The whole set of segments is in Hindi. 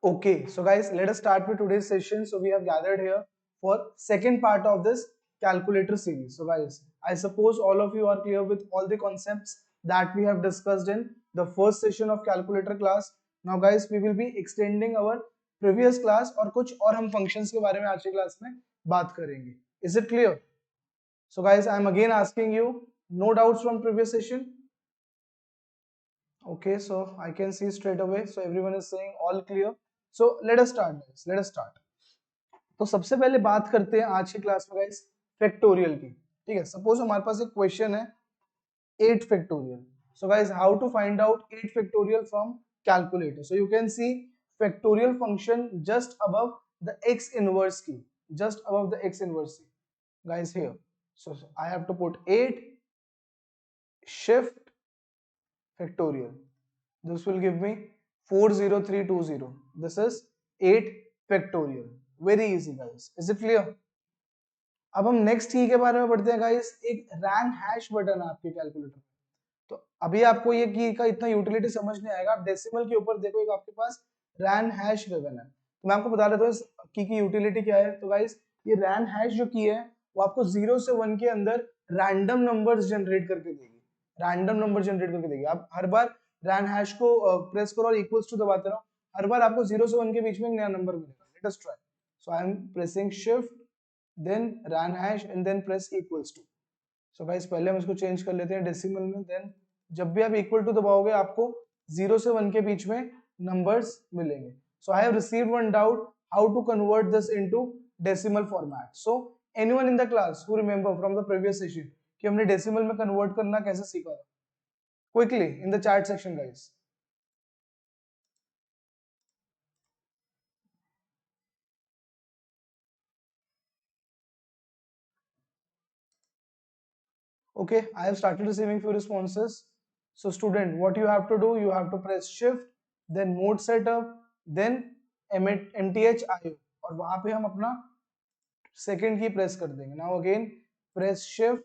Okay, so guys, let us start with today's session. So we have gathered here for second part of this calculator series. So guys, I suppose all of you are clear with all the concepts that we have discussed in the first session of calculator class. Now guys, we will be extending our previous class और कुछ और हम functions के बारे में आज की क्लास में बात करेंगे. Is it clear? So guys, I am again asking you, no doubts from previous session? Okay, so I can see straight away. So everyone is saying all clear. So let us start, guys. Let us start. तो सबसे पहले बात करते हैं आज की क्लास में गाइस फैक्टोरियल की. ठीक है, सपोज हमारे पास एक क्वेश्चन है 8 factorial. So guys, how to find out 8 factorial from calculator. So you can see factorial function just above the x inverse key, just above the x inverse की, guys here. So I have to put 8 shift factorial. This will give me 40320. This is 8 factorial. Very easy guys. Is it clear? अब हम नेक्स्ट की के बारे में पढ़ते हैं गाइस. एक रैन हैश बटन है आपके कैलकुलेटर. तो अभी आपको ये की का इतना यूटिलिटी समझ नहीं आएगा. आप डेसिमल के ऊपर देखो, एक आपके पास रैन हैश गिवन है. तो मैं आपको बता देता हूँ इस की यूटिलिटी क्या है. तो गाइस, ये रैन हैश जो की है वो आपको 0 से 1 के अंदर रैंडम नंबर्स जनरेट करके देगी. रैंडम नंबर जनरेट करके देगी. आप हर बार रैन हैश को प्रेस करो और इक्वल्स टू दबाते रहो, हर बार आपको 0 से 1 के बीच में एक नया नंबर मिलेगा. Let us try. So I am pressing shift then ran hash and then press equals to. So guys, पहले हम इसको चेंज कर लेते हैं डेसिमल में. देन जब भी आप इक्वल टू दबाओगे आपको 0 से 1 के बीच में नंबर्स मिलेंगे. So I have received one doubt how to convert this into decimal format. So anyone in the class who remember from the previous session कि हमने डेसिमल में कन्वर्ट करना कैसे सीखा था? Quickly in the chat section guys. Okay, I have started receiving few responses. So student, what you have to do, you have to press shift, then mode setup, then mth IO और वहां पे हम अपना सेकंड की प्रेस कर देंगे. Now again press shift,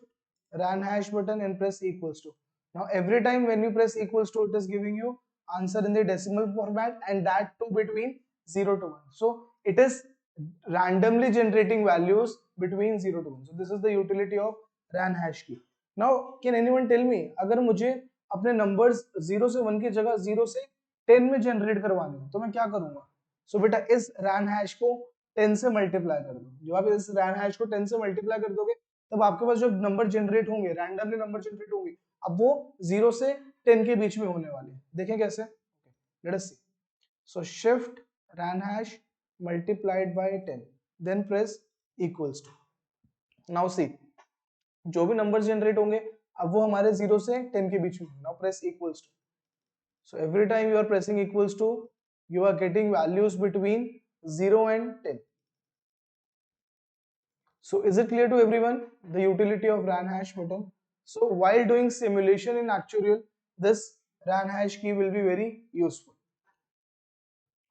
run hash button and press equals to. Now every time when you press equals to, it is giving you answer in the decimal format and that too between 0 to 1. So it is randomly generating values between 0 to 1. So this is the utility of ran hash key. Now can anyone tell me, अगर मुझे अपने नंबर्स 0 से 1 की जगह 0 से 10 में जनरेट करवाने हो तो मैं क्या करूंगा? सो बेटा इस रैन हैश को 10 से मल्टीप्लाई कर दो. जब आप इस रैन हैश को 10 से मल्टीप्लाई कर दोगे तब आपके पास जो नंबर जनरेट होंगे, रैंडमली नंबर जनरेट होंगे, अब वो 0 से 10 के बीच में होने वाले हैं. देखें कैसे. Let us see. So shift ran hash multiplied by 10 then press equals to. Now see, जो भी नंबर्स जनरेट होंगे अब वो हमारे 0 से 10 के बीच में. Now press equals to. So every time you are pressing equals to, you are getting values between 0 and 10. So is it clear to everyone the utility of ran hash button? So while doing simulation in actuarial, this ran hash key will be very useful.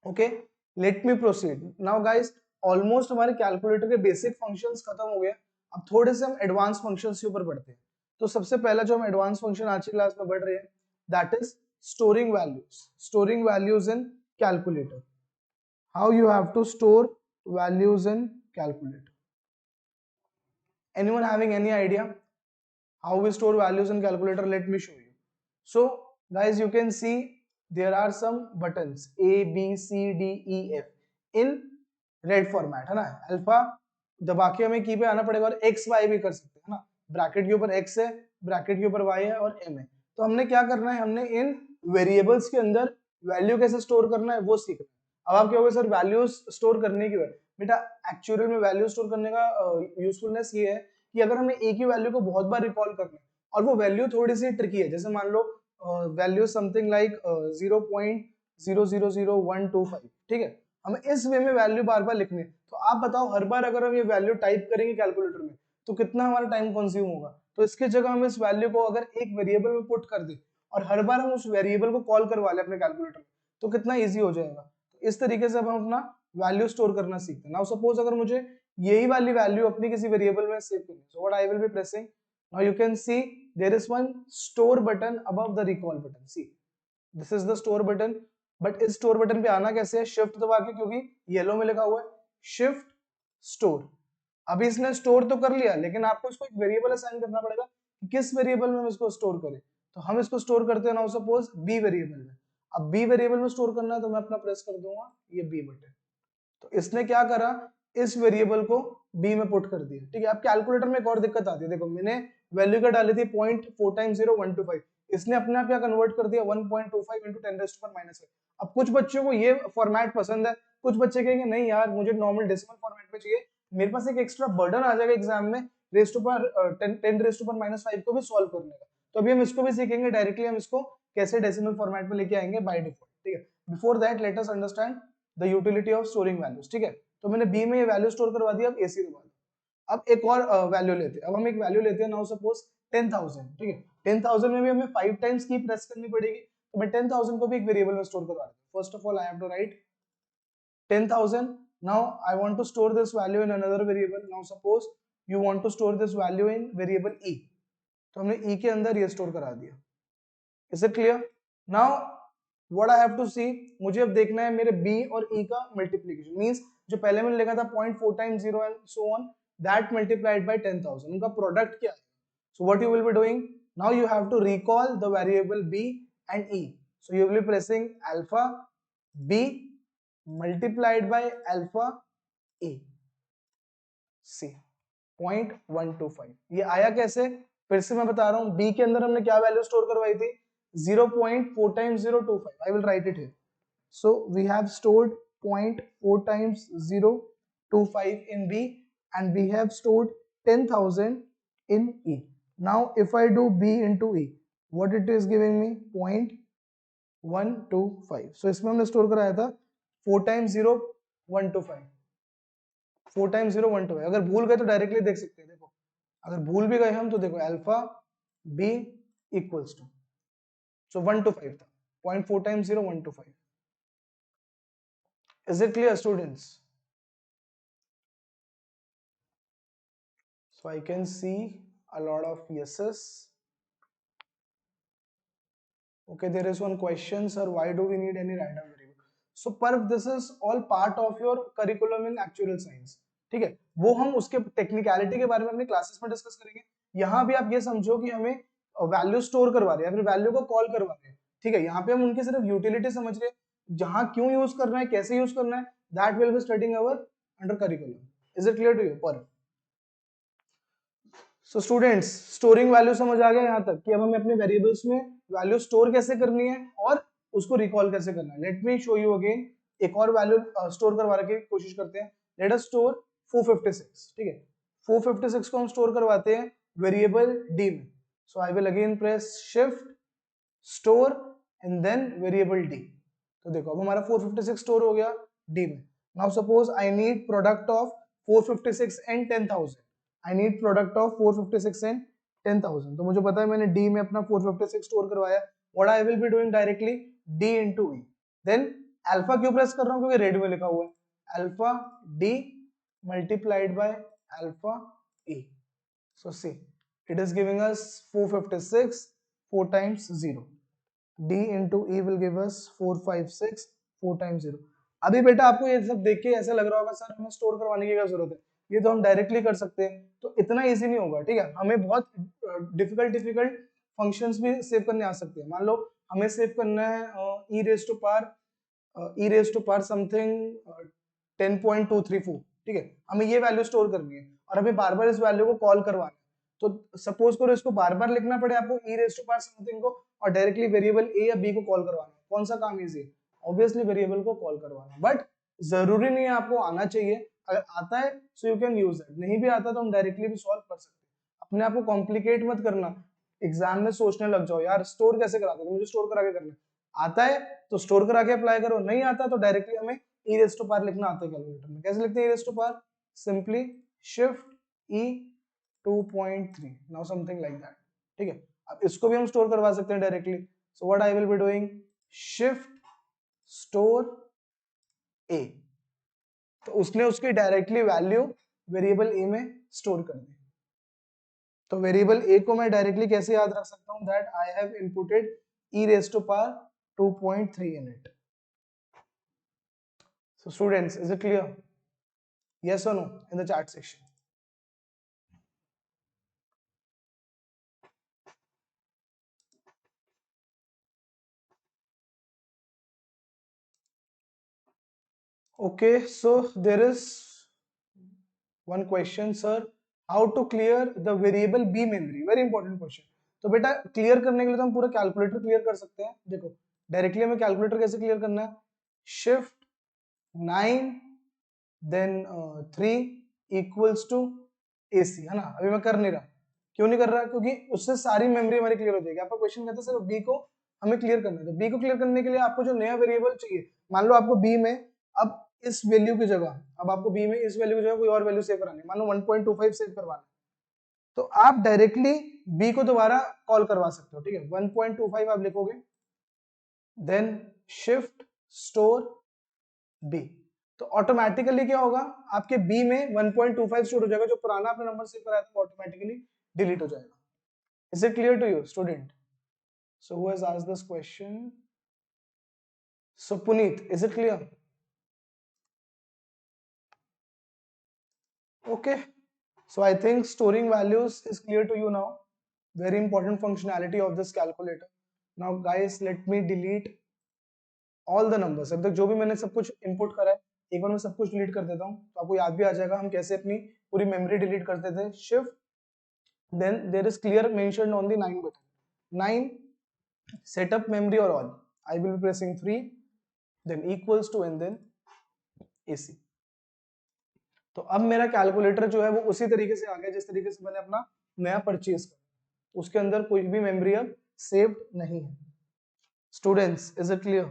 Okay, let me proceed. Now guys, almost हमारे कैलकुलेटर के बेसिक फंक्शंस खत्म हो गए. अब थोड़े से हम एडवांस फंक्शंस के ऊपर बढ़ते हैं. तो सबसे पहला जो हम एडवांस फंक्शन आज की क्लास में बढ़ रहे हैं, that is storing values. Storing values in calculator. How you have to store values in calculator? Anyone having any idea how we store values in calculator? Let me show you. So guys, you can see there are some buttons A, B, C, D, E, F in red format है ना. अल्फा दबा के हमें की पे आना पड़ेगा और X Y भी कर सकते हैं ना. ब्रैकेट के ऊपर X है, ब्रैकेट के ऊपर Y है और M है. तो हमने क्या करना है, हमने इन वेरिएबल्स के अंदर वैल्यू कैसे स्टोर करना है वो सीखना है. अब आप क्या होगा सर वैल्यूज स्टोर करने की वजह, बेटा एक्चुअल में वैल्यू स्टोर करने का यूजफुलनेस ये है कि अगर हमें एक ही वैल्यू को बहुत बार रिकॉल करना है और वो वैल्यू थोड़ी सी ट्रिकी है, जैसे मान लो वैल्यू समथिंग लाइक 0.000125, ठीक है, हमें इस वे में वैल्यू बार बार लिखनी है. तो आप बताओ हर बार अगर हम ये वैल्यू टाइप करेंगे कैलकुलेटर में तो कितना हमारा टाइम कंज्यूम होगा. तो इसकी जगह हम इस वैल्यू को अगर एक वेरिएबल में पुट कर दें और हर बार हम उस वेरिएबल को कॉल करवा लें अपने कैलकुलेटर में तो कितना ईजी हो जाएगा. इस तरीके से अब हम अपना वैल्यू स्टोर करना सीखते हैं. नाउ सपोज अगर मुझे यही वाली वैल्यू अपनी किसी वेरिएबल में सेव करनी है, so what I will be pressing, now you can see there is one store button above the recall button. See, this is the store button. But इस स्टोर बटन पे आना कैसे है, शिफ्ट दबा के, क्योंकि येलो में लिखा हुआ है शिफ्ट स्टोर। अभी इसने स्टोर तो कर लिया, लेकिन आपको इसको एक वेरिएबल असाइन करना पड़ेगा कि किस वेरिएबल में हम इसको स्टोर करें। तो हम इसको स्टोर करते हैं नाउ सपोज बी वेरिएबल में। अब बी वेरिएबल में स्टोर करना है तो मैं अपना प्रेस कर दूंगा ये बी बटन। तो इसने क्या करा, इस वेरिएबल को बी में पुट कर दिया। ठीक है, अब कैलकुलेटर में एक और दिक्कत आती है, देखो मैंने वैल्यू क्या डाली थी 0.4 टाइम्स 0 125, इसने अपने आप क्या कन्वर्ट कर दिया 1.25 into 10⁻⁻⁵। अब कुछ बच्चों को ये फॉर्मेट पसंद है, कुछ बच्चे कहेंगे नहीं यार मुझे नॉर्मल डेसिमल फॉर्मेट में चाहिए, मेरे पास एक एक्स्ट्रा बर्डन आ जाएगा एग्जाम में रेस टू पावर 10⁻⁻⁵ को भी सॉल्व करने का। तो अभी हम इसको भी सीखेंगे, डायरेक्टली हम इसको कैसे डेसिमल फॉर्मेट में लेके आएंगे बाय डिफॉल्ट। ठीक है, before that let us understand the utility of storing values. ठीक है, तो मैंने बी में ये वैल्यू स्टोर करवा दिया, अब एसी दबा दो। अब एक और वैल्यू लेते हैं, अब हम एक वैल्यू लेते हैं नाउ सपोज 10,000। ठीक है, 10,000 में भी हमें 5 टाइम्स की प्रेस करनी पड़ेगी, तो मैं 10,000 को भी एक वेरिएबल में स्टोर करवा दूं। First of all I have to write 10,000। Now I want to store this value in another variable. Now suppose you want to store this value in variable E, तो हमने ई के अंदर ये स्टोर करा दिया। Is it clear? Now what I have to see, मुझे अब देखना है मेरे b और e का मल्टीप्लिकेशन, मींस जो पहले मैंने लिखा था 0.4 times 0 and so on that multiplied by 10,000, उनका प्रोडक्ट क्या है। So what you will be doing, now you have to recall the variable b and e, so you will be pressing alpha b multiplied by alpha e c 0.125। ये आया कैसे, फिर से मैं बता रहा हूं, b के अंदर हमने क्या वैल्यू स्टोर करवाई थी 0.4 times 025, I will write it here. So we have stored 0.4 times 025 in B and we have stored 10,000 in E. Now if I do B into E, what it is giving me 0.125. So इसमें हमने स्टोर कराया था 4 times 0 125, 4 times 0 125। अगर भूल गए तो डायरेक्टली देख सकते हैं, देखो अगर भूल भी गए हम तो देखो alpha B equals to, so 1 to 5 था, 0.4 times 0 1 to 5. Is it clear students? So I can see a lot of yeses. Okay, there is one question, sir, why do we need any random variable? So Parv, this is all part of your curriculum in actuarial science. ठीक है, वो हम उसके टेक्निकलिटी के बारे में अपनी क्लासेस में डिस्कस करेंगे। यहाँ भी आप ये समझो कि हमें वैल्यू स्टोर करवा रहे हैं, फिर वैल्यू को कॉल करवा रहे हैं। ठीक है, यहाँ पे हम उनकी सिर्फ यूटिलिटी समझ रहे हैं, जहाँ क्यों यूज करना है, कैसे यूज करना है, that will be studying our under curriculum. Is it clear to you Parv? So students, storing value समझ आ गया यहाँ तक कि अब हमें अपने वेरिएबल्स में वैल्यू स्टोर कैसे करनी है और उसको रिकॉल कैसे करना है। Let me show you again, एक और वैल्यू स्टोर करवाने की कोशिश करते हैं। Let us store 456। ठीक है, 456 को हम स्टोर करवाते हैं वेरिएबल डी में। So I will again press shift store and then variable D. तो देखो अब हमारा 456 स्टोर हो गया डी में। Now suppose I need product of 456 and 10,000। I need product of 456 and 10,000। तो मुझे पता है मैंने डी में अपना 456 स्टोर करवाया। What I will be doing directly D into E, then alpha क्यों प्रेस कर रहा हूं, क्योंकि रेड में लिखा हुआ है alpha D multiplied by alpha E. So see it is giving us 456 4 times 0, d into e will give us 456 4 times 0। अभी बेटा आपको ये सब देख के ऐसा लग रहा होगा सर हमें स्टोर करवाने की क्या जरूरत है, ये तो हम डायरेक्टली कर सकते हैं। तो इतना इजी नहीं होगा, ठीक है, हमें बहुत डिफिकल्ट फंक्शंस भी सेव करने आ सकते हैं। मान लो हमें सेव करना है e raised to power something 10.234। ठीक है, हमें ये वैल्यू स्टोर करनी है और हमें बार बार इस वैल्यू को कॉल करवाना है। तो सपोज करो इसको बार बार लिखना पड़े आपको e raised to power something को और डायरेक्टली वेरिएबल a या b को कॉल करवाना, कौन सा काम इजी है? ऑब्वियसली वेरिएबल को कॉल करवाना। बट जरूरी नहीं है आपको आना चाहिए, अगर आता है सो यू कैन यूज इट, नहीं भी आता तो हम डायरेक्टली भी सॉल्व कर सकते हैं। अपने आप को कॉम्प्लिकेट मत करना, एग्जाम में सोचने लग जाओ यार स्टोर कैसे कराते हैं, मुझे स्टोर करा के करना है। आता है तो स्टोर करा के अप्लाई करो, नहीं आता तो डायरेक्टली हमें e raised to power लिखना आता है कैलकुलेटर में। कैसे लिखते हैं e raised to power? Simply shift e 2.3, now something like that. ठीक है, अब इसको भी हम स्टोर करवा सकते हैं directly. So what I will be doing, shift store A, तो उसने उसकी डायरेक्टली वैल्यू वेरिएबल ए में स्टोर कर दी। तो वेरिएबल ए को मैं डायरेक्टली कैसे याद रख सकता हूं, that I have inputted e raised to power 2.3 in it. So students, is it clear? Yes or no in the chat section? Okay, so there is one question, sir. How to clear the variable b memory? Very important question. तो बेटा क्लियर करने के लिए तो हम पूरा कैलकुलेटर क्लियर कर सकते हैं. देखो डायरेक्टली हमें कैलकुलेटर कैसे क्लियर करना है? Shift 9 then 3 equals to AC है ना. अभी मैं कर नहीं रहा. क्यों नहीं कर रहा? क्योंकि उससे सारी मेमोरी हमारी क्लियर हो जाएगी. आपका क्वेश्चन कहता है सर बी को हमें क्लियर करना है. तो बी को क्लियर करने के लिए आपको जो नया वेरिएबल चाहिए, मान लो आपको बी में अब इस वैल्यू की जगह, अब आपको बी में इस वैल्यू की जगह कोई और वैल्यू सेव करानी है, मान लो 1.25 सेव करवाना है, तो आप डायरेक्टली बी को दोबारा कॉल करवा सकते हो. ठीक है, 1.25 आप लिखोगे, देन शिफ्ट स्टोर बी, तो ऑटोमेटिकली क्या होगा, आपके बी में 1.25 स्टोर हो जाएगा. जो पुराना आपने नंबर सेव कराया था वो ऑटोमेटिकली डिलीट हो जाएगा. Is it clear to you student? So who has asked this question? So Puneet, is it clear? Okay, so I think storing values is clear to you now. Very important functionality of this calculator. Now guys, let me delete all the numbers. अब तक जो भी मैंने सब कुछ input करा है, एक बार मैं सब कुछ delete कर देता हूँ, तो आपको याद भी आ जाएगा हम कैसे अपनी पूरी memory delete करते थे. Shift, then there is clear mentioned on the 9 button. 9 setup memory or all. I will be pressing 3, then equals to and then AC. तो अब मेरा कैलकुलेटर जो है वो उसी तरीके से आ गया जिस तरीके से मैंने अपना नया परचेज किया. उसके अंदर कोई भी मेमोरी अब सेव्ड नहीं है. Students, is it clear?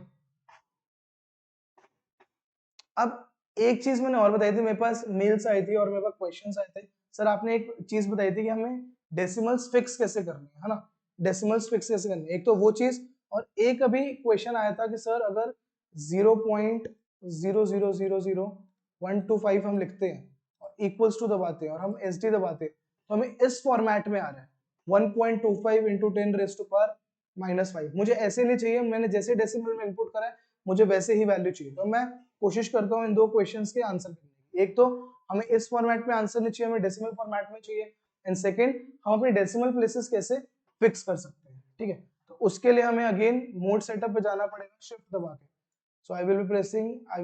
अब एक चीज मैंने और बताई थी, मेरे पास मेल्स आई थी और मेरे पास क्वेश्चंस आए थे. सर आपने एक चीज बताई थी कि हमें डेसिमल्स फिक्स कैसे करनी है ना. डेसिमल्स फिक्स कैसे करनी है, एक तो वो चीज, और एक अभी क्वेश्चन आया था कि सर अगर 0.0000125 हम लिखते हैं और इक्वल्स टू दबाते हैं और हम SD दबाते हैं, तो हमें इस फॉर्मेट में आ रहा है 1.25 इंटू 10 रेज टू पावर -5. मुझे ऐसे नहीं चाहिए, मैंने जैसे डेसिमल में इनपुट करा है मुझे वैसे ही वैल्यू चाहिए. तो मैं कोशिश करता हूँ इन दो क्वेश्चंस के आंसर करने की. एक तो हमें इस फॉर्मेट में आंसर नहीं चाहिए, हमें डेसिमल फॉर्मेट में चाहिए. एंड सेकंड, हम अपने डेसिमल प्लेसेस कैसे फिक्स कर सकते हैं. ठीक है, तो उसके लिए हमें अगेन मोड सेटअप पे जाना पड़ेगा शिफ्ट दबा के. So I will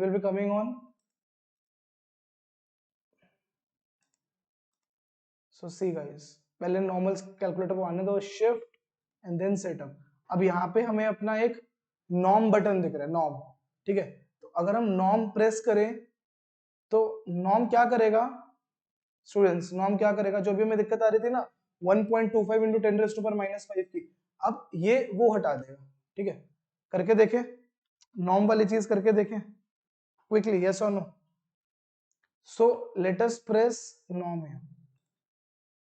be coming on. So see guys, पहले नॉर्मल कैलकुलेटर को आने दो, शिफ्ट एंड देन सेटअप. अब यहाँ पे हमें अपना एक नॉर्म बटन दिख रहा है, नॉर्म. ठीक है, तो अगर हम नॉर्म प्रेस करें तो नॉर्म क्या करेगा स्टूडेंट्स, नॉर्म क्या करेगा, जो भी हमें दिक्कत आ रही थी ना 1.25 इंटू 10 रेज़ टू पावर -5 की, अब ये वो हटा देगा. ठीक है, करके देखें, नॉर्म वाली चीज करके देखें क्विकली, यस और no. So let us press norm है.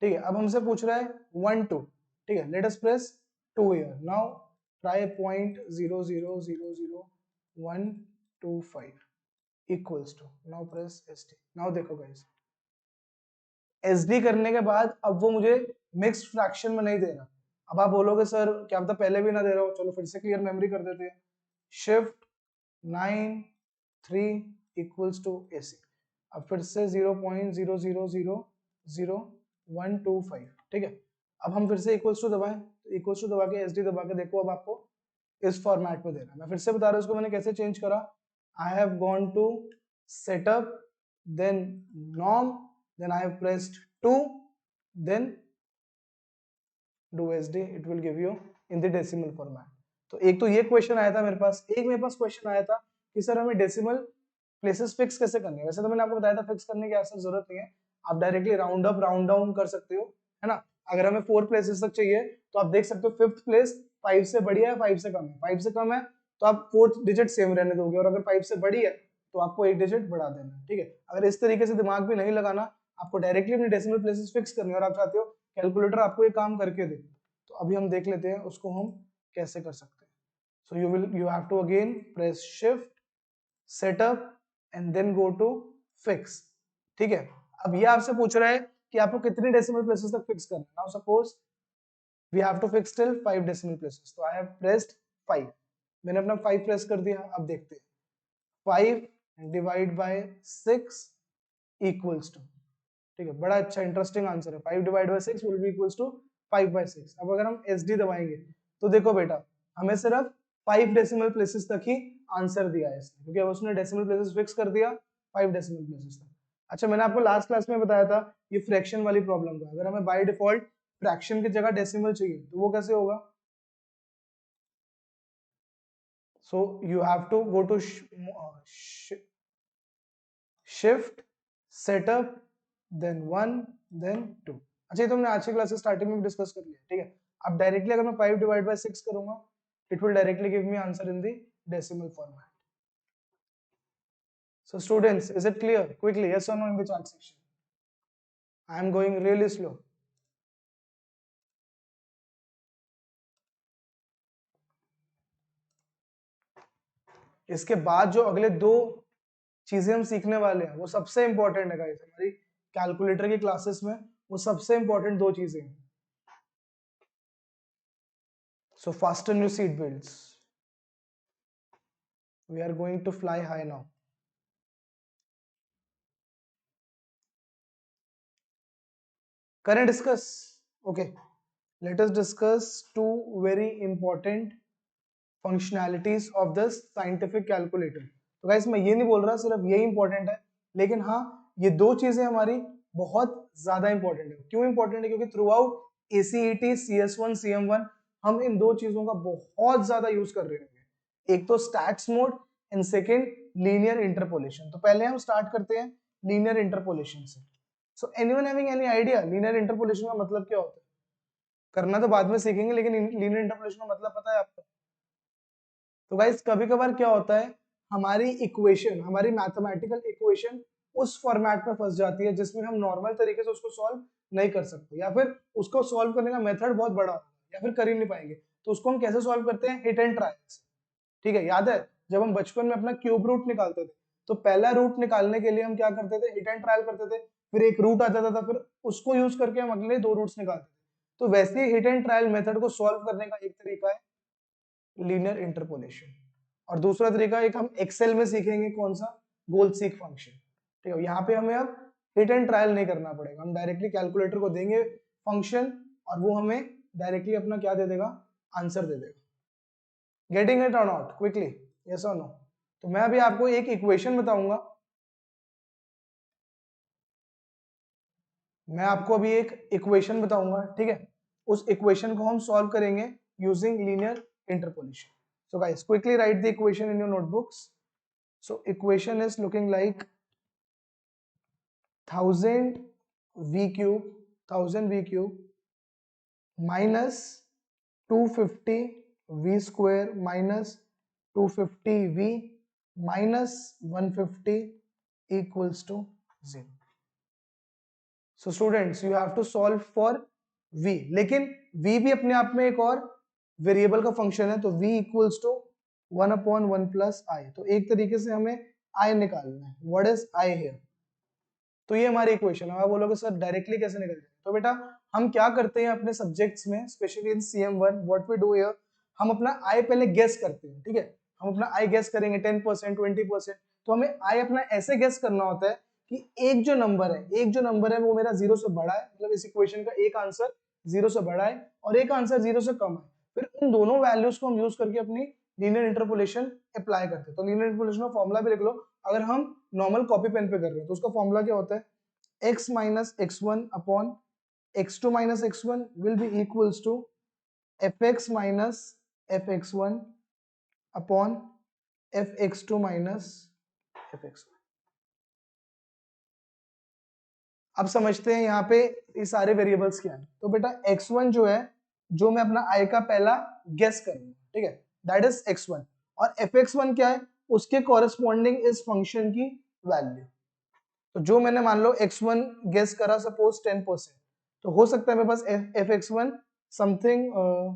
ठीक है, अब हमसे पूछ रहा है 1 2. ठीक है, let us press 2 here. Now try 0.0000125 equals to, now press SD. Now देखो गाइस, SD करने के बाद अब वो मुझे मिक्स्ड फ्रैक्शन में नहीं दे रहा. अब आप बोलोगे सर क्या पता पहले भी ना दे रहा हो. चलो फिर से क्लियर मेमोरी कर देते हैं. Shift 9 3 equals to AC. अब फिर से 0.0000125. ठीक है, अब हम फिर से इक्वल्स टू दबाएं, तो इक्वल्स टू दबा के SD दबा के देखो, अब आपको इस फॉर्मेट में देना. मैं फिर से बता रहा हूं उसको मैंने कैसे चेंज करा. I have gone to setup, then norm, then I have pressed 2, then do SD. It will give you in the decimal format. तो एक तो ये क्वेश्चन आया था मेरे पास. एक मेरे पास क्वेश्चन आया था कि सर हमें डेसिमल प्लेसेस फिक्स कैसे करने हैं. वैसे तो मैंने आपको बताया था फिक्स करने की ऐसा जरूरत नहीं है, आप directly round up round down कर सकते हो, है ना. अगर हमें 4 प्लेसेस तक चाहिए तो आप देख सकते हो 5th प्लेस 5 से बढ़िया है 5 से कम है. 5 से कम है तो आप 4th डिजिट सेम रहने दोगे, और अगर 5 से बड़ी है तो आपको एक डिजिट बढ़ा देना. ठीक है, अगर इस तरीके से दिमाग भी नहीं लगाना, आपको डायरेक्टली अपनी डेसिमल प्लेसेस फिक्स करनी है और आप चाहते हो कैलकुलेटर आपको ये काम करके दे, तो अभी हम देख लेते हैं उसको हम कैसे कर सकते हैं. So you have to again press shift setup and then go to fix. ठीक है, अब ये आपसे पूछ रहा है कि आपको कितनी डेसिमल प्लेसेस तक फिक्स करना है. Now suppose we have to fix till 5 decimal places, तो आई हैव प्रेस्ड 5. मैंने अपना 5 प्रेस कर दिया. अब देखते हैं 5 डिवाइड बाय 6 इक्वल्स टू, ठीक है, बड़ा अच्छा इंटरेस्टिंग आंसर है। 5 divide by 6 will be equals to 5/6। अब अगर हम एसडी दबाएंगे तो देखो बेटा हमें सिर्फ 5 डेसिमल प्लेसेस तक ही आंसर दिया है इसने, क्योंकि अब उसने डेसिमल प्लेसेस फिक्स कर दिया 5 डेसिमल प्लेसेस तक। अच्छा, मैंने आपको लास्ट क्लास में बताया था ये फ्रैक्शन वाली प्रॉब्लम का, अगर हमें बाय डिफॉल्ट फ्रैक्शन की जगह डेसिमल चाहिए तो वो कैसे होगा? So you have to go to shift setup then 1 then 2। अच्छा, ये तो हमने आज की क्लास से स्टार्टिंग में डिस्कस कर लिया, ठीक है। अब डायरेक्टली अगर मैं 5 डिवाइड बाय 6 करूंगा it will directly give me answer in the decimal format. So students, is it clear? Quickly, yes or no in the chat section. I am going really slow. इसके बाद जो अगले दो चीजें हम सीखने वाले हैं वो सबसे इंपॉर्टेंट है गाइस, हमारी कैलकुलेटर की क्लासेस में वो सबसे इंपॉर्टेंट दो चीजें हैं। So fasten your seat belts. We are going to fly high now. Can I discuss? Okay, let us discuss two very important functionalities of this scientific calculator. तो गाइस मैं ये नहीं बोल रहा सिर्फ यही इंपॉर्टेंट है, लेकिन हाँ ये दो चीजें हमारी बहुत ज्यादा इंपॉर्टेंट है। क्यों इंपॉर्टेंट है? क्योंकि through out ACET, CS1, CM1 हम इन दो चीजों का बहुत ज्यादा यूज कर रहे होंगे। एक तो stats mode and second linear interpolation. तो पहले हम स्टार्ट करते हैं लीनियर इंटरपोलेशन से। So anyone having any idea linear interpolation का मतलब क्या होता है? करना तो बाद में सीखेंगे, लेकिन लीनियर इंटरपोलेशन का मतलब पता है आपको? तो गाइस कभी कभार क्या होता है, हमारी इक्वेशन, हमारी मैथमेटिकल इक्वेशन उस फॉर्मेट में फंस जाती है जिसमें हम नॉर्मल तरीके से उसको सॉल्व नहीं कर सकते, या फिर उसको सॉल्व करने का मेथड बहुत बड़ा होगा या फिर कर ही नहीं पाएंगे। तो उसको हम कैसे सॉल्व करते हैं? हिट एंड ट्रायल से। ठीक है, याद है जब हम बचपन में अपना क्यूब रूट निकालते थे तो पहला रूट निकालने के लिए हम क्या करते थे? हिट एंड ट्रायल करते थे, फिर एक रूट आ जाता था, फिर उसको यूज करके हम अगले दो रूट्स निकालते थे। तो वैसे ही हिट एंड ट्रायल मेथड को सॉल्व करने का एक तरीका है लीनियर इंटरपोलेशन, और दूसरा तरीका एक हम एक्सेल में सीखेंगे, कौन सा? गोल सीक फंक्शन। ठीक है, यहाँ पे हमें अब हिट एंड ट्रायल नहीं करना पड़ेगा, हम डायरेक्टली कैलकुलेटर को देंगे फंक्शन और वो हमें डायरेक्टली अपना क्या दे देगा? आंसर दे देगा। गेटिंग इट और नॉट? क्विकली यस और नो? तो मैं अभी आपको एक इक्वेशन बताऊंगा, मैं आपको अभी एक इक्वेशन बताऊंगा, ठीक है, उस इक्वेशन को हम सॉल्व करेंगे using linear interpolation. So guys, quickly write the equation in your notebooks. So equation is looking like 1000 v cube minus 250 v square minus 250 v minus 150 equals to 0. So students, you have to solve for v, लेकिन v भी अपने आप में एक और वेरिएबल का फंक्शन है, तो v इक्वल्स टू 1/1 प्लस आई। तो एक तरीके से हमें i निकालना है। What is i here? तो ये हमारी इक्वेशन है। आप बोलोगे सर डायरेक्टली कैसे निकल जाए? तो बेटा हम क्या करते हैं अपने सब्जेक्ट्स में, specially in CM1, what we do here, हम अपना i पहले गेस करते हैं। ठीक है, हम अपना i गेस करेंगे 10%, 20%। तो हमें i अपना ऐसे गेस करना होता है कि एक जो नंबर है वो मेरा 0 से बड़ा है, मतलब इस इक्वेशन का एक आंसर 0 से बड़ा है और एक आंसर 0 से कम है। फिर उन दोनों वैल्यूज को हम यूज करके अपनी लीनियर इंटरपोलेशन अप्लाई करते हैं। तो लीनियर इंटरपोलेशन का फॉर्मूला भी लिख लो, अगर हम नॉर्मल कॉपी पेन पे कर रहे हैं तो उसका फॉर्मूला क्या होता है? x minus x1 upon x2 minus x1 will be equals to fx minus fx1 upon fx2 minus fx1। अब समझते हैं यहाँ पे ये सारे वेरिएबल्स क्या है। तो बेटा x1 जो है, जो मैं अपना i का पहला गेस करूंगा, ठीक है, दैट इज x1, और fx1 क्या है? उसके कॉरेस्पॉन्डिंग इस फंक्शन की वैल्यू। तो जो मैंने मान लो x1 गेस करा सपोज 10%, तो हो सकता है मेरे पास fx1 समथिंग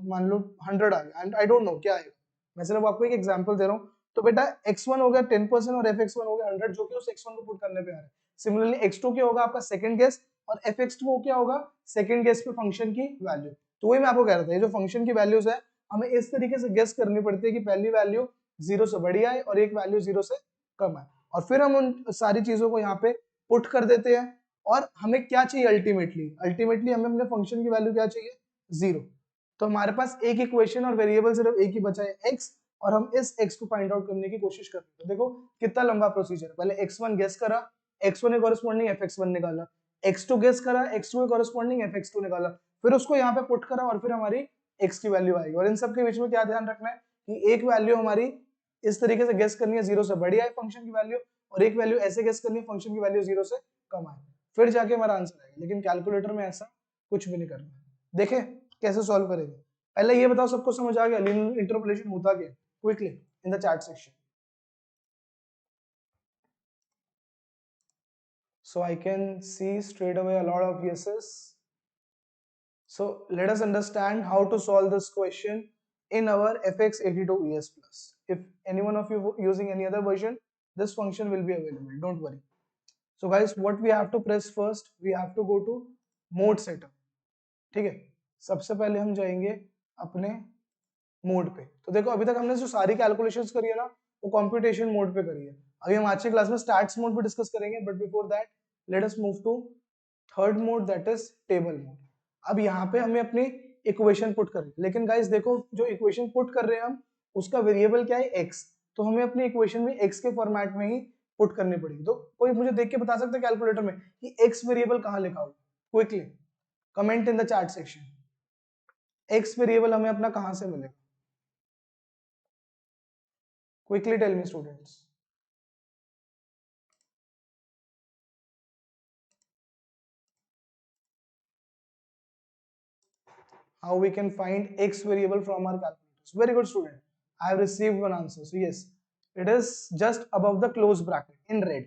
मान लो 100 आ गया, एंड आई डोंट नो क्या आएगा, मैं सिर्फ आपको एक एग्जांपल दे रहा हूँ। तो बेटा x1 हो गया 10% और fx1 हो गया 100, जो कि उस x1 को पुट करने पे आ रहा है। सिमिलरली x2 क्या होगा? आपका सेकंड गेस, और fx2 क्या होगा? सेकंड गेस पे फंक्शन की वैल्यू। तो वही मैं आपको कह रहा था, ये जो फंक्शन की वैल्यूज है हमें इस तरीके से गेस करनी पड़ती है कि पहली वैल्यू 0 से बड़ी आए और एक वैल्यू 0 से कम आए। और फिर हम उन सारी चीजों को यहाँ पे पुट कर देते हैं और हमें क्या चाहिए अल्टीमेटली हमें अपने फंक्शन की वैल्यू क्या चाहिए 0। तो हमारे पास एक इक्वेशन और वेरिएबल सिर्फ एक ही बचा है x, और हम इस x को फाइंड आउट करने की कोशिश कर रहे हैं। देखो कितना लंबा प्रोसीजर, पहले x1 गेस करा, x1 के कॉरेस्पॉन्डिंग fx1 निकाला, x2 गेस करा, x2 के कॉरेस्पॉन्डिंग fx2 निकाला, फिर उसको यहाँ पे पुट करा और फिर हमारी x की वैल्यू आएगी। और इन सब के बीच में क्या ध्यान रखना है कि एक वैल्यू हमारी इस तरीके से गेस करनी है 0 से बड़ी आए फंक्शन की वैल्यू, और एक वैल्यू ऐसे गेस करनी है फंक्शन की वैल्यू 0 से कम आए, फिर जाके हमारा आंसर आएगा। लेकिन कैलकुलेटर में ऐसा कुछ भी नहीं करना। देखें कैसे सॉल्व करेंगे। पहले ये बताओ सबको समझ आ गया लीनियर इंटरपोलेशन होता क्या है? Quickly in the chat section. So I can see straight away a lot of yeses. So let us understand how to solve this question in our FX82 ES Plus. If any one of you using any other version, this function will be available. Don't worry. So guys, what we have to press first, we have to go to mode setup. ठीक है, सबसे पहले हम जाएंगे अपने मोड पे। तो देखो अभी तक हमने जो सारी कैलकुलेशंस करी है ना, वो कंप्यूटेशन मोड पे करी है। अभी हम आज की क्लास में स्टैट्स मोड पे डिस्कस करेंगे, but before that let us move to third mode, that is table mode. अब यहाँ पे हमें अपनी इक्वेशन पुट करनी, लेकिन गाइस देखो जो इक्वेशन पुट कर रहे हैं हम, उसका वेरिएबल क्या है x, तो हमें अपनी इक्वेशन में x के फॉर्मेट में ही पुट करनी पड़ेगी। तो कोई मुझे देख के बता सकता है कैलकुलेटर में कि x वेरिएबल कहाँ लिखा हुआ? Quickly comment in the chat section, x variable हमें अपना कहाँ से मिलेगा? Quickly tell me students. How we can find x variable from our calculators. Very good student. I have received one answer. So yes, it is just above the close bracket in red.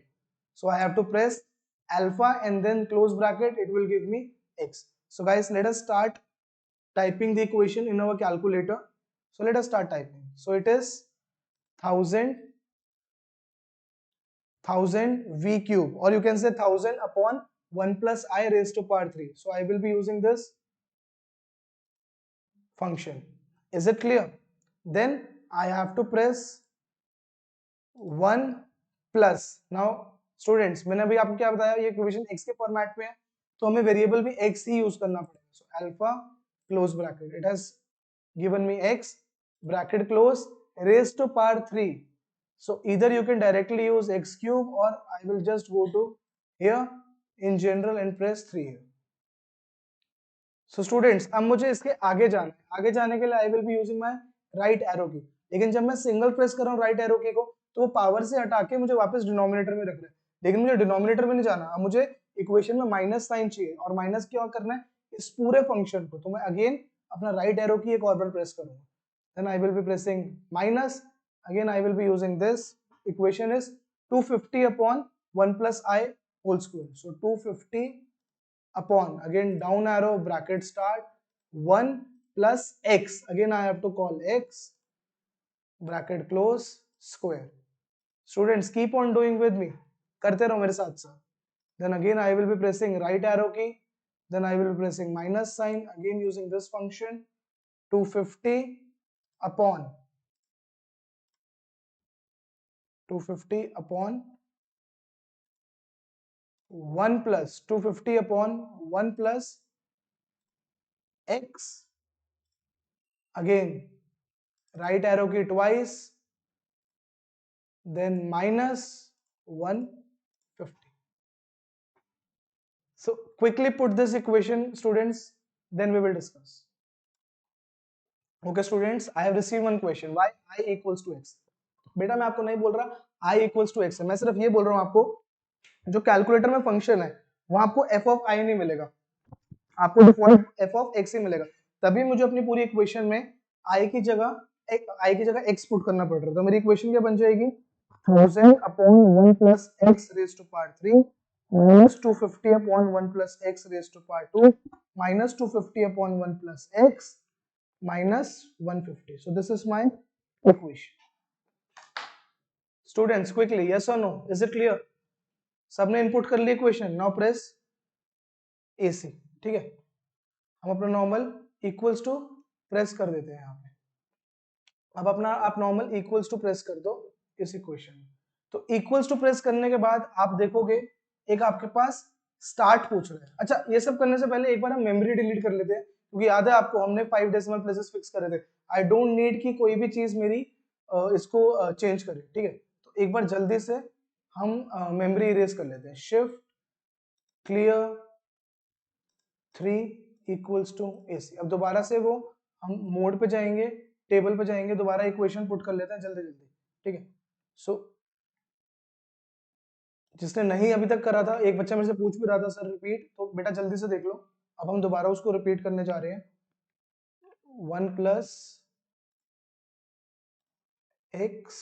So I have to press alpha and then close bracket. It will give me x. So guys, let us start typing the equation in our calculator. So let us start typing. So it is 1000 v cube, or you can say 1000 upon 1 plus I raised to power 3. So I will be using this function. Is it clear? Then I have to press 1 plus. Now students, मैंने अभी आपको क्या बताया, ये इक्वेशन x के फॉर्मेट में है, तो हमें वेरिएबल भी x ही यूज करना पड़ेगा। So alpha close bracket, it has given me x bracket close raised to power 3. So either you can directly use x cube, or I will just go to here in general and press 3 here. So students अब मुझे इसके आगे जाना है। आगे जाने के लिए आई will be using my right arrow की, लेकिन जब मैं सिंगल प्रेस कर रहा हूँ राइट एरो की को, तो वो पावर से हटा के मुझे वापस डिनोमिनेटर में रख रहा है। लेकिन मुझे डिनोमिनेटर में नहीं जाना, अब मुझे इक्वेशन में माइनस साइन चाहिए, और माइनस क्या करना है इस पूरे फंक्शन को। तो मैं अगेन अपना राइट एरो की एक और बार प्रेस करूंगा, then I will be pressing minus, again I will be using this. Equation is 250 upon 1 plus I whole square. So 250 upon, again down arrow bracket start 1 plus x, again I have to call x bracket close square. Students keep on doing with me, करते रहो मेरे साथ साथ। Then again I will be pressing right arrow key, then I will be pressing minus sign, again using this function 250 upon 1 plus 250 upon 1 plus x, again right arrow key twice, then minus 150. So quickly put this equation students, then we will discuss. Okay students, I have received one question, why I equals to x? बेटा मैं आपको नहीं बोल रहा I equals to x है, मैं सिर्फ ये बोल रहा हूँ आपको जो कैलकुलेटर में फंक्शन है वहां आपको f of I नहीं मिलेगा, आपको डिफॉल्ट f of x ही मिलेगा। तभी मुझे अपनी पूरी इक्वेशन में I की जगह x पुट करना पड़ रहा है। तो मेरी इक्वेशन क्या बन जाएगी 1000 upon 1 plus x raised to power 3 minus 250 upon 1 plus x raised to power 2 minus 250 upon 1 plus x minus 150. So this is my equation. Students quickly, yes or no? Is it clear? सबने इनपुट कर लिया इक्वेशन, नाउ प्रेस AC। ठीक है, हम अपना नॉर्मल इक्वल्स टू प्रेस कर देते हैं यहाँ पे। अब अपना आप नॉर्मल इक्वल्स टू प्रेस कर दो इस इक्वेशन में। तो इक्वल्स टू प्रेस करने के बाद आप देखोगे एक आपके पास स्टार्ट पूछ रहा है। अच्छा, ये सब करने से पहले एक बार हम मेमोरी डिलीट कर लेते हैं, क्योंकि याद है आपको हमने 5 डेसिमल प्लेसेस फिक्स करे थे। आई डोंट नीड कि कोई भी चीज मेरी इसको चेंज करे, ठीक है। तो एक बार जल्दी से हम मेमोरी इरेज कर लेते हैं। Shift clear 3 equals to AC। अब दोबारा से वो हम मोड पे जाएंगे, टेबल पे जाएंगे, दोबारा इक्वेशन पुट कर लेते हैं जल्दी जल्दी, ठीक है। सो जिसने नहीं अभी तक करा था, एक बच्चा मेरे से पूछ भी रहा था सर रिपीट, तो बेटा जल्दी से देख लो। अब हम दोबारा उसको रिपीट करने जा रहे हैं। 1 plus x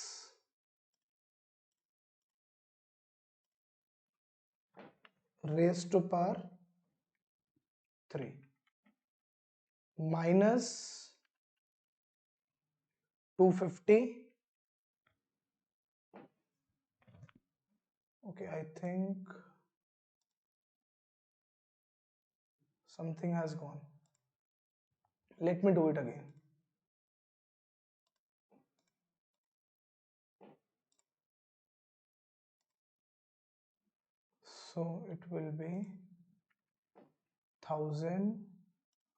raise to power 3 minus 250। okay, I think something has gone. Let me do it again. So it will be 1000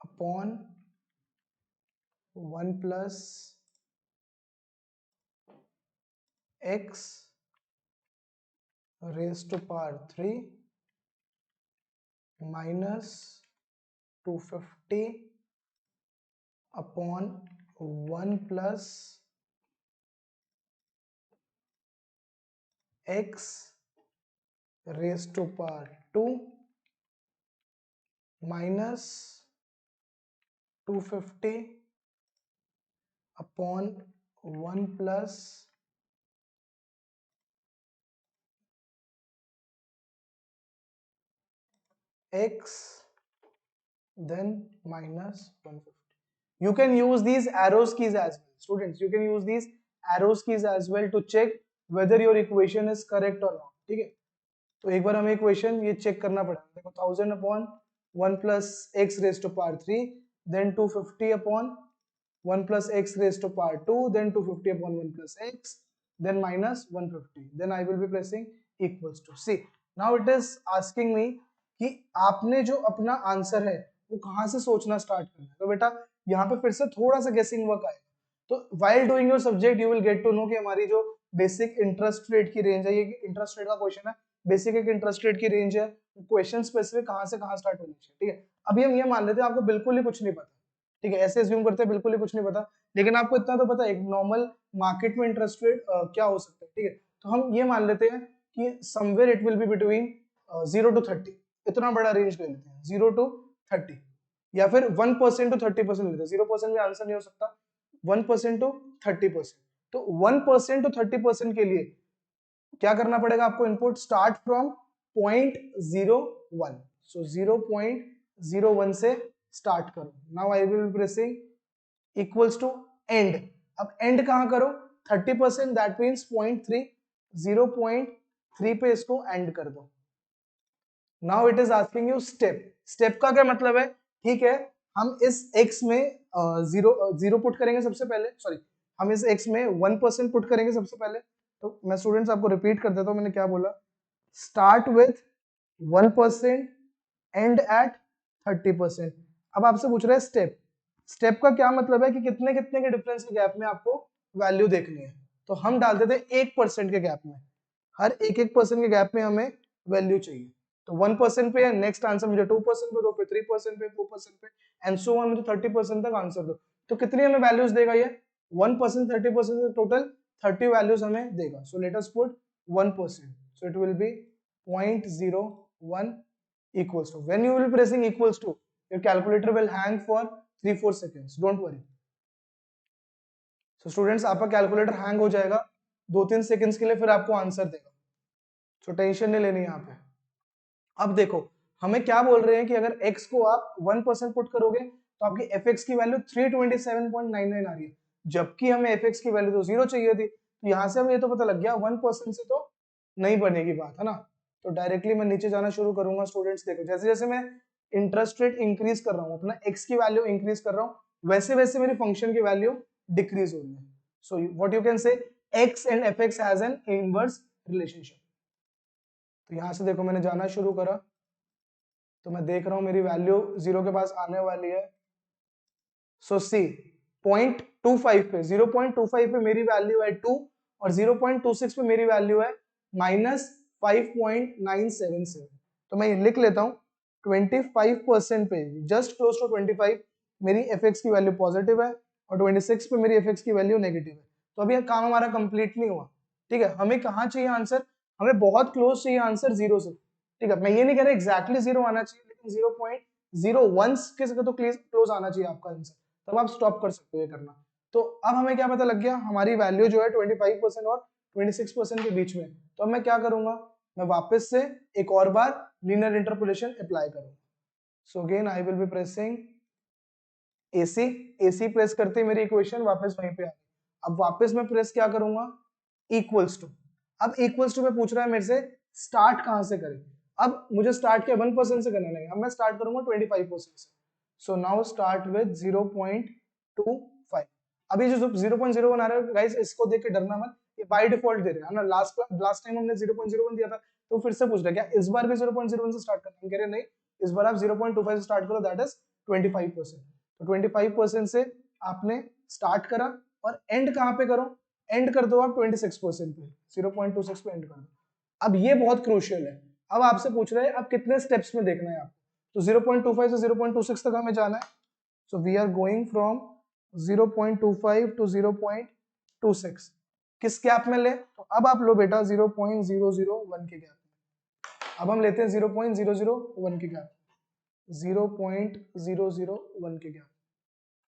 upon 1 plus x raised to power 3 minus 250 upon 1 plus x raised to power 2 minus 250 upon 1 plus x then minus 150. You can use these arrows keys as well. Students, you can use these arrows keys as well to check whether your equation is correct or not. ठीक है, तो एक बार हमें इक्वेशन ये चेक करना पड़ेगा। देखो 1000 upon 1 plus x raise to power 3, then 250 upon 1 plus x raised to power 2, then 250 upon 1 plus x, then minus 150. Then I will be pressing equals to. See, now it is asking me कि आपने जो अपना आंसर है वो कहाँ से सोचना स्टार्ट करना है। तो बेटा यहाँ पे फिर से थोड़ा सा गेसिंग वर्क आएगा। तो while doing your subject you will get to know कि हमारी जो बेसिक इंटरेस्ट रेट की रेंज है, ये इंटरेस्ट रेट का क्वेश्चन है, बेसिक एक इंटरेस्ट रेट की रेंज है, क्वेश्चन स्पेसिफिक कहाँ से कहाँ स्टार्ट होनी चाहिए। ठीक है, अभी हम ये मान लेते हैं आपको बिल्कुल ही कुछ नहीं पता, ठीक है, ऐसे एज्यूम करते हैं बिल्कुल ही कुछ नहीं पता, लेकिन आपको इतना तो पता है एक नॉर्मल मार्केट में इंटरेस्ट रेट क्या हो सकता है। ठीक है, तो हम ये मान लेते हैं कि somewhere it will be between 0 to 30, इतना बड़ा रेंज ले लेते हैं 0 to 30, या फिर 1% to 30% लेते हैं। 0% में आंसर नहीं हो सकता, 1% to 30%। तो 1% to 30% के लिए क्या करना पड़ेगा आपको, इनपुट स्टार्ट फ्रॉम 0.01, सो 0.01 से स्टार्ट करो। Now I will pressing equals to end. अब एंड कहां करो, 30%, दैट मींस 0.3, 0.3 पे इसको एंड कर दो। Now it is asking you step. Step का क्या मतलब है, ठीक है, हम इस x में जीरो पुट करेंगे सबसे पहले, सॉरी हम इस x में 1% पुट करेंगे सबसे पहले। तो मैं स्टूडेंट्स आपको रिपीट कर देता हूं, मैंने क्या बोला, स्टार्ट विथ 1%, एंड एट 30%। अब आपसे पूछ रहा है स्टेप। स्टेप का क्या मतलब है कि कितने कितने के डिफरेंस के गैप में आपको वैल्यू देखनी है। तो हम डाल देते हैं 1% के गैप में, हर 1% के गैप में हमें वैल्यू चाहिए। तो 1% पे नेक्स्ट आंसर मुझे 2% पे दो, फिर 3% पे, 4% पे, एंड सो ऑन, मुझे 30% तक आंसर दो। तो कितनी हमें वैल्यूज देगा ये, 1%, 30%, टोटल 30 वैल्यूज हमें देगा। सो let us put 1%, so it will be 0.01 equals to, when you will be pressing equals to, your calculator will hang for 3-4 seconds, don't worry. So students, आपका कैलकुलेटर हैंग हो जाएगा 2-3 सेकंड्स के लिए, फिर आपको आंसर देगा, so टेंशन नहीं लेनी यहाँ पे। अब देखो हमें क्या बोल रहे हैं कि अगर x को आप 1% पुट करोगे तो आपकी fx की वैल्यू 327.99 आ रही है, जबकि हमें fx की वैल्यू तो 0 चाहिए थी। तो यहाँ से हमें ये तो पता लग गया 1% से तो नहीं बनेगी बात, है ना। तो डायरेक्टली मैं नीचे जाना शुरू करूंगा। स्टूडेंट्स देखो, जैसे जैसे मैं इंटरेस्ट रेट इंक्रीज कर रहा हूँ, अपना x की वैल्यू इंक्रीज कर रहा हूँ, वैसे वैसे मेरी फंक्शन की वैल्यू डिक्रीज हो रही है। So what you can say, x and fx has an inverse relationship. तो यहाँ से देखो मैंने जाना शुरू करा, तो मैं देख रहा हूँ मेरी वैल्यू 0 के पास आने वाली है। सो सी 0.25 पे 0.25 पे मेरी वैल्यू है 2 और 0.26 पे मेरी वैल्यू है -5.977। तो मैं ये लिख लेता हूँ 25% पे जस्ट क्लोज टू 25 मेरी fx की वैल्यू पॉजिटिव है और 26 पे मेरी fx की वैल्यू नेगेटिव है। तो अभी काम हमारा कंप्लीट नहीं हुआ, ठीक है। हमें कहाँ चाहिए आंसर, हमें बहुत क्लोज चाहिए आंसर 0 से, ठीक है। मैं ये नहीं कह रहा एग्जैक्टली 0 आना चाहिए, लेकिन 0.01 के तो क्लोज आना चाहिए आपका आंसर, तब आप स्टॉप कर सकते हो ये करना। तो अब हमें क्या पता लग गया, हमारी वैल्यू जो है 25% और 26% के बीच में। तो अब मैं क्या करूंगा, मैं वापस से एक और बार लीनियर इंटरपोलेशन अप्लाई करूंगा। So again I will be pressing AC, AC press करते मेरी इक्वेशन वापस वहीं पे आ गई। अब वापस मैं प्रेस क्या करूंगा, इक्वल्स टू। अब इक्वल्स टू में पूछ रहा है मेरे से स्टार्ट कहां से करें। अब मुझे स्टार्ट क्या 1% से करना नहीं, अब मैं स्टार्ट करूंगा 25% से। So now start with 0.25। अभी जो 0.01 आ रहा है गाइस, इसको देख के डरना मत, ये बाय डिफॉल्ट दे रहे हैं ना। लास्ट टाइम हमने 0.01 दिया था, तो फिर से पूछ रहे क्या इस बार भी 0.01 से स्टार्ट करना है, कह रहे नहीं, इस बार आप 0.25 से स्टार्ट करो, दैट इज 25%। तो 25% से आपने स्टार्ट करा और एंड कहां पे करो, एंड कर दो आप 26% पे, 0.26 पे एंड कर दो। अब ये बहुत क्रूशियल है। अब आपसे पूछ रहे हैं अब कितने स्टेप्स में देखना है आपको, तो 0.25 से 0.26 तक हमें जाना है। So we are going from 0.25 to 0.26। किस गैप में ले, तो अब आप लो बेटा 0.001 के गैप में। अब हम लेते हैं 0.001 के गैप, 0.001 के gap.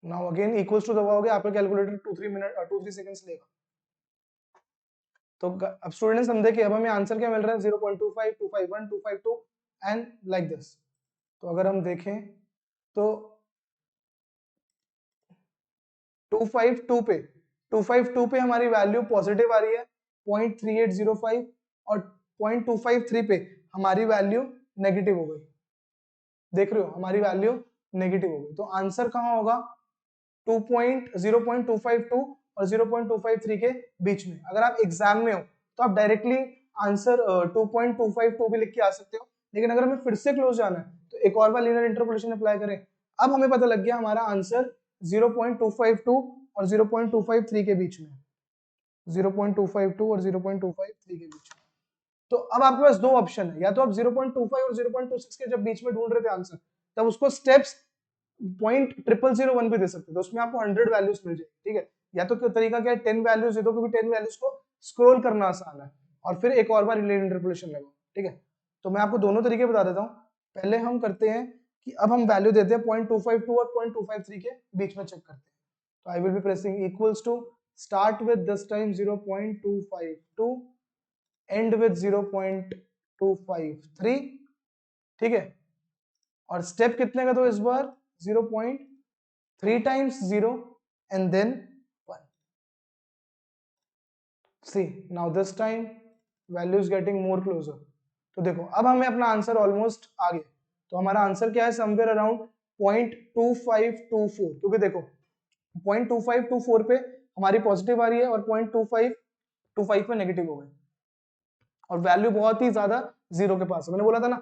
Now again equals to दबाओगे, आपका कैलकुलेटर 2-3 सेकंड्स लेगा। तो अब स्टूडेंट्स हम देखिए, अब हमें आंसर क्या मिल रहा है 0.25, 251, 252 एंड लाइक दिस। तो अगर हम देखें तो 252 पे हमारी वैल्यू पॉजिटिव आ रही है 0.3805 और 0.253 पे हमारी वैल्यू नेगेटिव हो गई। देख रहे हो हमारी वैल्यू नेगेटिव हो गई। तो आंसर कहां होगा 0.252 और 0.253 के बीच में। अगर आप एग्जाम में हो तो आप डायरेक्टली आंसर 2.252 भी लिख के आ सकते हो, लेकिन अगर हमें फिर से क्लोज जाना है तो एक और बार लीनियर इंटरपोलेशन अप्लाई करें। अब हमें पता लग गया हमारा आंसर 0.252 और 0.253 के बीच में, 0.252 और 0.253 के बीच में। तो अब आपके पास दो ऑप्शन है, या तो आप 0.25 और 0.26 के जब बीच में ढूंढ रहे थे आंसर, तब उसको स्टेप्स 0.0001 पे दे सकते थे, उसमें आपको 100 वैल्यूज मिल जाएगी, ठीक है। या तो तरीका क्या है 10 वैल्यूज दे दो, क्योंकि 10 वैल्यूज को स्क्रॉल करना आसान है, और फिर एक और बार लीनियर इंटरपोलेशन लगाओ, ठीक है। तो मैं आपको दोनों तरीके बता देता हूँ। पहले हम करते हैं कि अब हम वैल्यू देते हैं 0.252 और 0.253 के बीच में चेक करते हैं। तो I will be pressing equals to, start with this time 0.252, end with 0.253, ठीक है। और स्टेप कितने का, तो इस बार 0.3 times 0 and then 1। See now this time value is getting more closer. तो देखो अब हमें अपना आंसर ऑलमोस्ट आ गया। तो हमारा आंसर क्या है, समवेयर अराउंड 0.2524, क्योंकि देखो 0.2524 पे हमारी पॉजिटिव आ रही है और 0.2525 पे नेगेटिव हो गई, और वैल्यू बहुत ही ज्यादा जीरो के पास है। मैंने बोला था ना,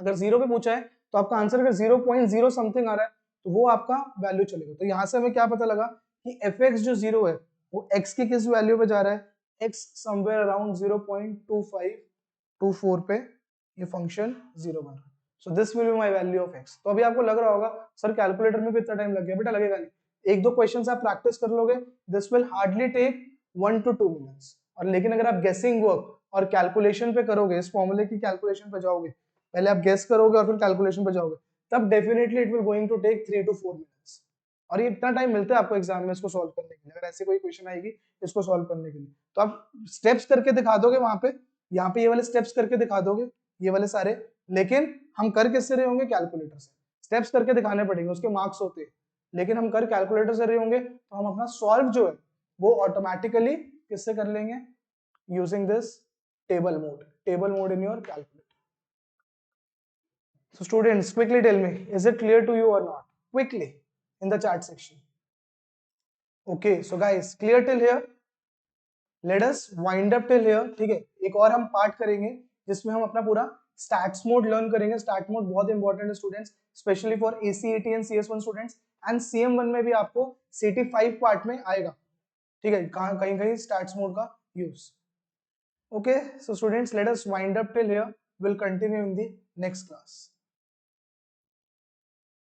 अगर जीरो पे पूछा है तो आपका आंसर अगर 0.0 समथिंग आ रहा है तो वो आपका वैल्यू चलेगा। तो यहाँ से हमें क्या पता लगा कि fx जो जीरो है वो x की किस वैल्यू पे जा रहा है, x समवेयर अराउंड 0.2524 पे ये फंक्शन जीरो बन रहा है। So this will be my value of x। तो अभी आपको लग रहा होगा सर कैलकुलेटर में भी इतना टाइम लग गया, बेटा लगेगा नहीं, एक दो क्वेश्चन आप प्रैक्टिस कर लोगे, this will hardly take 1 to 2 minutes. और लेकिन अगर आप गेसिंग वर्क और कैलकुलेशन पे करोगे, इस फॉर्मूले की कैलकुलेशन पे जाओगे, पहले आप गेस करोगे और फिर कैलकुलेशन पे जाओगे, तब definitely it will going to take 3 to 4 minutes. और ये इतना टाइम मिलता है आपको एग्जाम में इसको सॉल्व करने के लिए, अगर ऐसी कोई क्वेश्चन आएगी इसको सॉल्व करने के लिए, तो आप स्टेप्स करके दिखा दोगे वहां पे, यहाँ पे ये वाले स्टेप्स करके दिखा दोगे, ये वाले सारे। लेकिन हम कर किससे रहे होंगे, कैलकुलेटर से। स्टेप्स करके दिखाने पड़ेंगे, उसके मार्क्स होते हैं, लेकिन हम कर कैलकुलेटर से रहे होंगे, तो हम अपना सॉल्व जो है वो ऑटोमेटिकली किससे कर लेंगे, using this table mode in your calculator. So students, quickly tell me, is it clear to you or not? Quickly in the chat section. Okay, so guys, clear till here? Let us wind up till here, ठीक है। एक और हम पार्ट करेंगे जिसमें हम अपना पूरा स्टैट्स मोड लर्न करेंगे। स्टैट मोड बहुत इंपॉर्टेंट है students, specially for ACAT and CS1 students, and CM1 में भी आपको CT5 पार्ट में आएगा, ठीक है, कहीं कहीं स्टैट्स मोड का use. Okay, so students let us wind up till here, will continue in the next class.